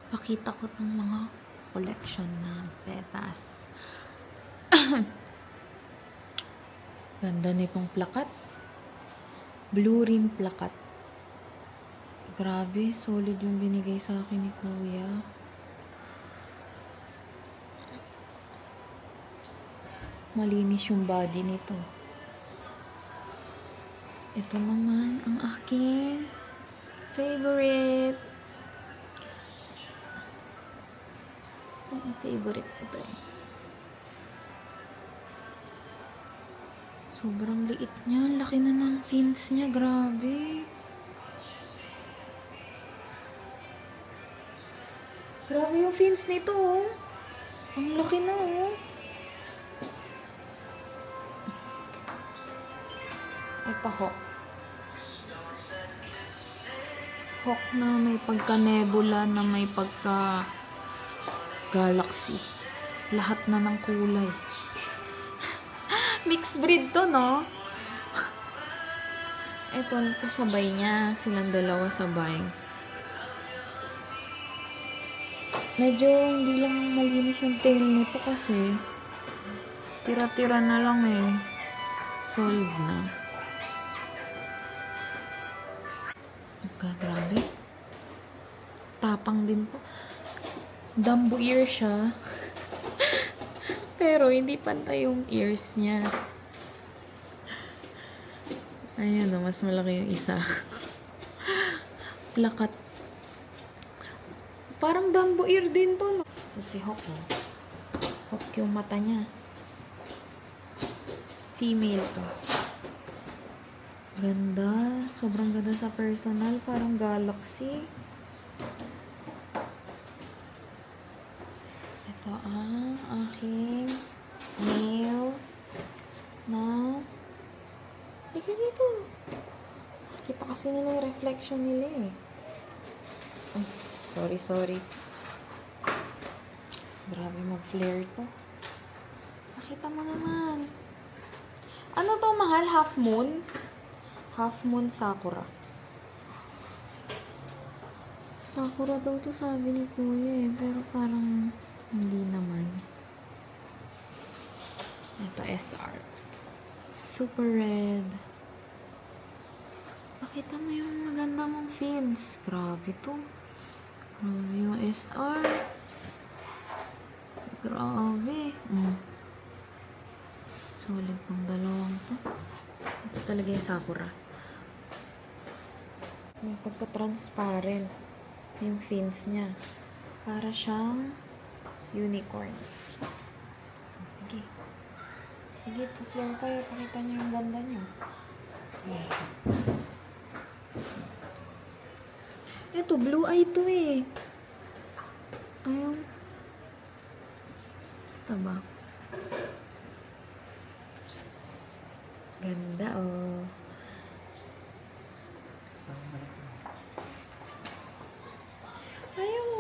Pakita ko tong mga collection na petas. Ganda nitong plakat. Blue rim plakat. Grabe, solid yung binigay sa akin ni Kuya. Malinis yung body nito. Ito naman ang aking favorite. Ang favorite ko to. Sobrang liit niya. Laki na ng fins niya. Grabe. Grabe yung fins nito, oh. Ang laki na, oh. Ito, hawk. Hawk na may pagka-nebula, na may pagka-galaxy. Lahat na ng kulay. Mixed breed to, no? Ito, kasabay niya. Silang dalawa sabay. Medyo hindi lang malinis yung tail nito kasi tira-tira na lang eh. Solid na. Grabe. Tapang din po. Dumbo ear siya. Pero hindi pantay yung ears niya. Ayan o, mas malaki yung isa. Plakat. Parang Dumbo ear din to, no? Ito si Hawk, oh. Hawk yung mata niya. Female to. Ganda. Sobrang ganda sa personal. Parang galaxy. Ito ang aking nail na... Halika dito. Kita kasi nila yung reflection nila eh. Ay, sorry. Grabe mag-flare to. Nakita mo naman. Ano to, mahal? Half moon? Half moon sakura. Sakura daw to sabi ni Kuya eh. Pero parang hindi naman. Ito, SR. Super red. Pakita mo yung maganda mong fins. Grabe to. Grabe yung SR. Grabe. Solid tong dalawang to. Ito talaga yung sakura. Yung pagka-transparent yung fins niya. Para siyang unicorn. Sige. Sige, pa-flare kayo. Pakita niyo yung ganda niyo. Ito, blue eye to eh. Ayaw. Ito ba? Ganda, oh. Ayaw.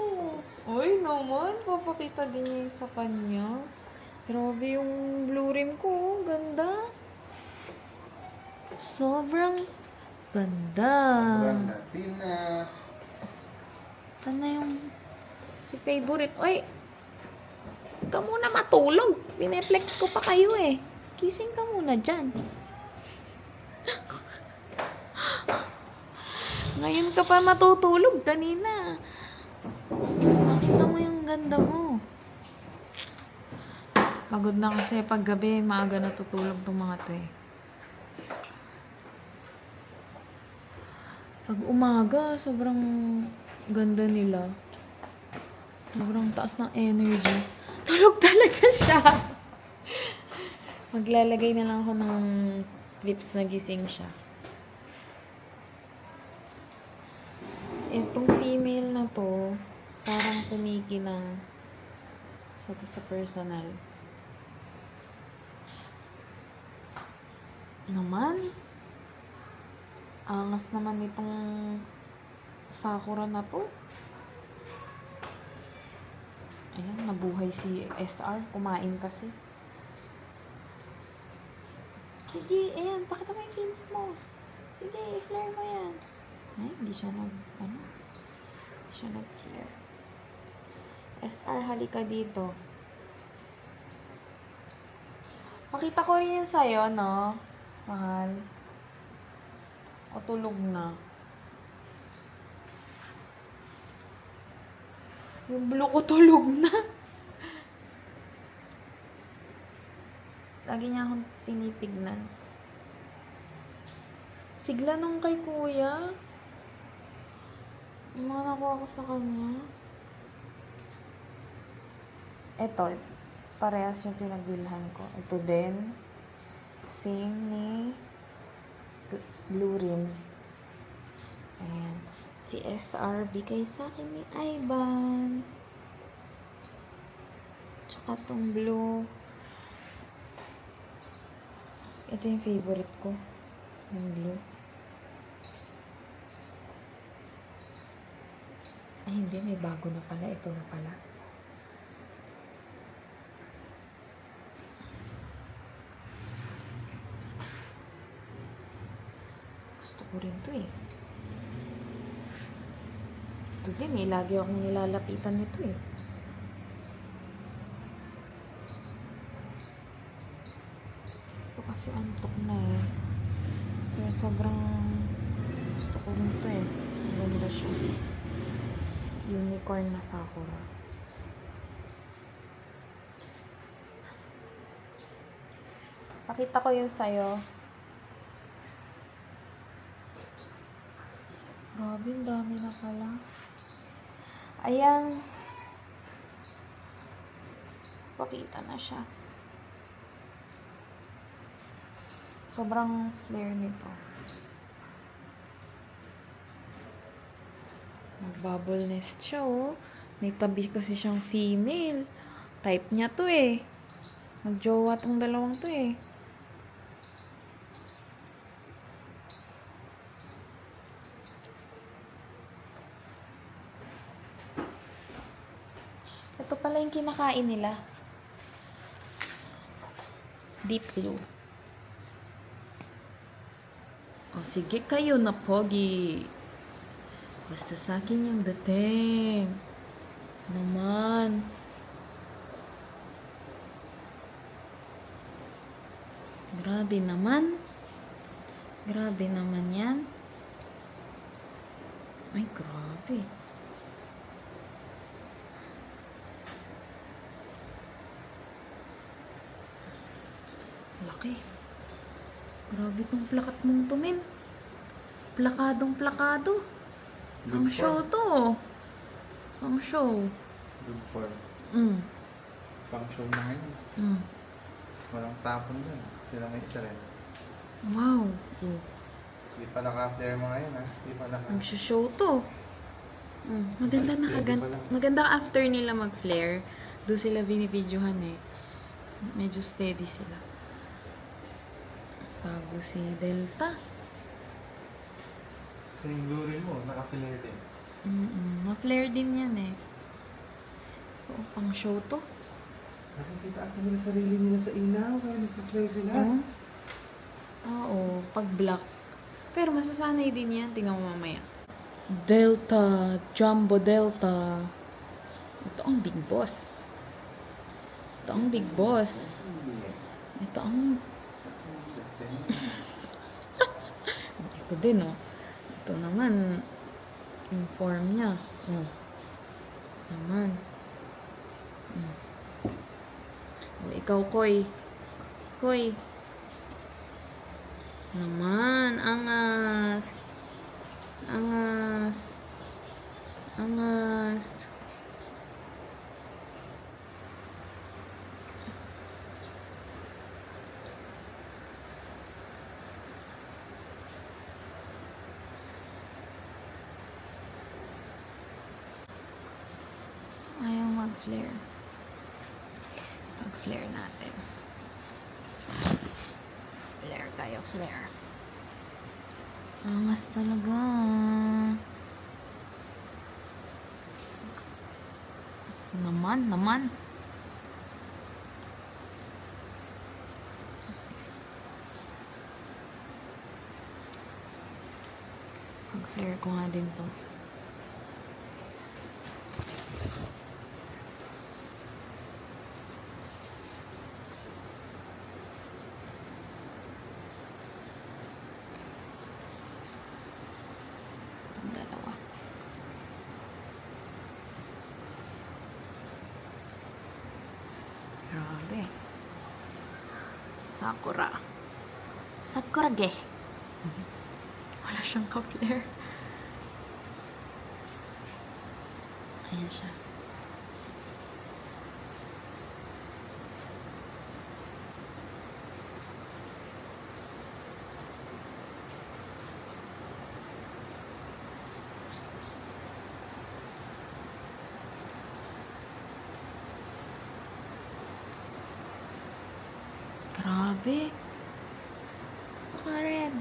Uy, naman. Papakita din niya yung sa kanya. Grabe yung blue rim ko, oh. Ganda. Sobrang ganda. Sobrang Latina. Saan na yung si favorite? Uy! Huwag ka muna matulog. Pineflex ko pa kayo eh. Kissing ka muna dyan. Ngayon ka pa matutulog. Kanina. Makita mo yung ganda mo. Pagod na kasi pag gabi, maaga natutulog tong mga to eh. Pag umaga, sobrang ganda nila. Sobrang taas ng energy. Tulog talaga siya. Maglalagay na lang ako ng clips na gising siya. Itong female na to, parang kumikinang sa personal. Naman, angas naman itong sakura na to. Ayan, nabuhay si SR. Kumain kasi. Sige, ayan. Pakita mo yung fins mo. Sige, i-flare mo yan. Ay, hindi siya nag-flare. SR, halika dito. Pakita ko rin yun sa'yo, no? Mahal. O tulog na. Yung blue ko tulog na. Lagi niya akong tinitignan. Sigla nung kay kuya. Yung mga nakuha ko sa kanya. Ito, parehas yung pinagbilhan ko. Ito din. Same ni Blue Rim. Ayan. Si SR, bigay sa akin ni Ivan. Tsaka tong blue. Ito yung favorite ko. Yung blue. Ay, hindi. May bago na pala. Ito na pala. Gusto ko rin to eh. Ito din eh. Lagi akong nilalapitan nito eh. Ito kasi antok na eh. Pero sobrang gusto ko rin to eh. Maganda siya. Unicorn na Sakura. Pakita ko yun sa'yo. Grabe, ang dami na pala. Ayan. Pakita na siya. Sobrang flare nito. Nag-bubble nest siya, oh. May tabi kasi siyang female. Type niya to, eh. Mag-jowa tong dalawang to, eh. Ito pala yung kinakain nila. Deep blue. O, sige kayo na, pogi. Basta sa akin yung dating. Naman. Grabe naman. Grabe naman yan. Ay, grabe. Laki. Grabe tong plakat mong tumin. Plakadong plakado. Ang show to. Ang show. Good form. Pang show na ngayon. Walang tapon dun. Sila may isa rin. Wow. Hindi pa naka-flare mga yun ha. Hindi pa naka... Show to. Maganda maganda after nila mag-flare. Doon sila binibidyohan eh. Medyo steady sila. Bago si Delta. So yung blue rin mo, naka-flare din. Ma-flare din yan eh. Oo, pang show to. Nakikita ata nila sarili nila sa ilaw, kaya nag-flare sila. Oo, pag black. Pero masasanay din yan. Tingnan mo mamaya. Delta. Jumbo Delta. Ito ang big boss. Ito ang big boss. Ito ang... Ito din, oh. Ito naman, yung form niya. Naman. Oh, ikaw, Koy. Koy. Naman, angas. Angas. Angas. Ayaw mag-flare. Mag-flare natin. Flare tayo, flare. Angas talaga. Naman. Mag-flare ko nga din to. Grabe. Sakura. Sakurage. Wala siyang ka-flare. Ayan siya. Grabe. Naka-red.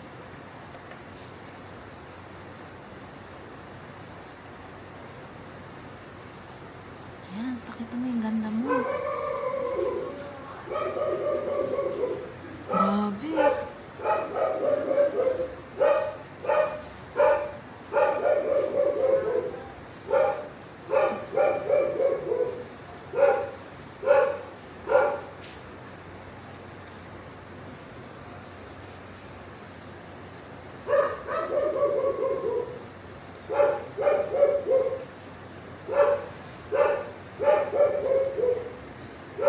Yan, pakita mo yung ganda mo. Grabe.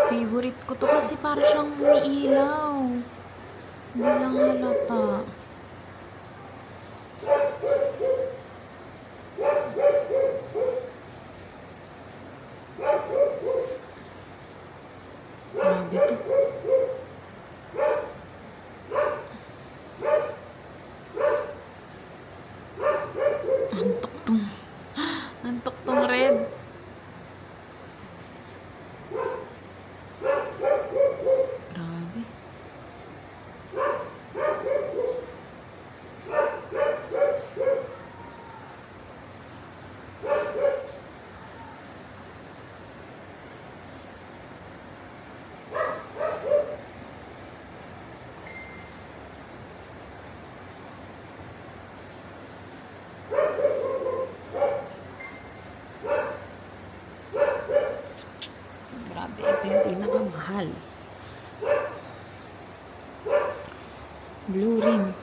Favorite ko to kasi para siyang umiilaw. Hindi lang halata. Grabe to. Antok tong. Antok tong red. Grabe. Grabe, ito yung pinakamahal. Blue rim.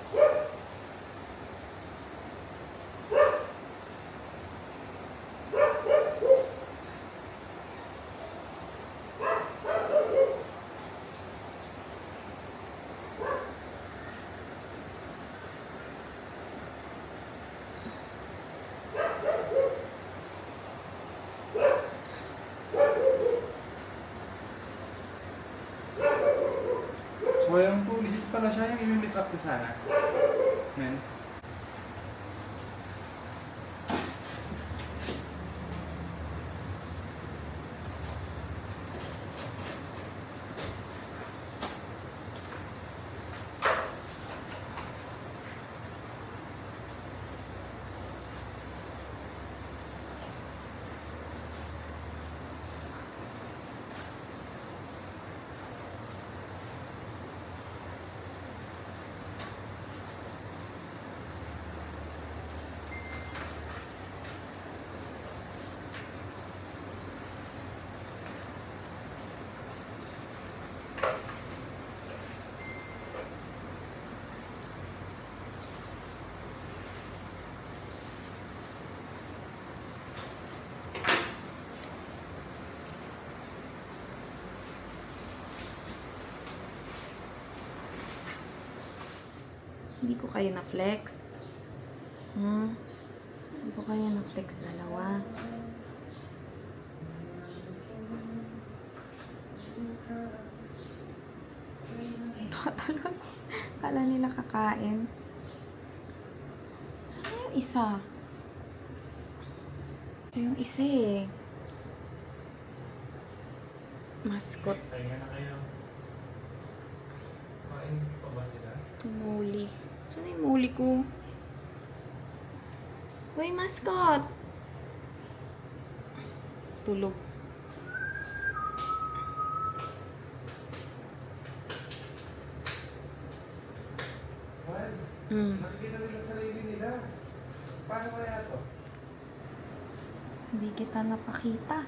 So, yung 2 legit pala siya, yung i-meet up ko sana. Men. Hindi ko kayo na-flex. Hindi ko kayo na-flex dalawa. Tatalon. Kala nila kakain. Saan na yung isa? Ito yung isa eh. Mascot. Kaya na kayo. Kain pa ba sila? Tumuli. Saan yung muli ko? Uy, mascot! Tulog. Well, nakikita nila sarili nila. Paano kaya to? Hindi kita napakita.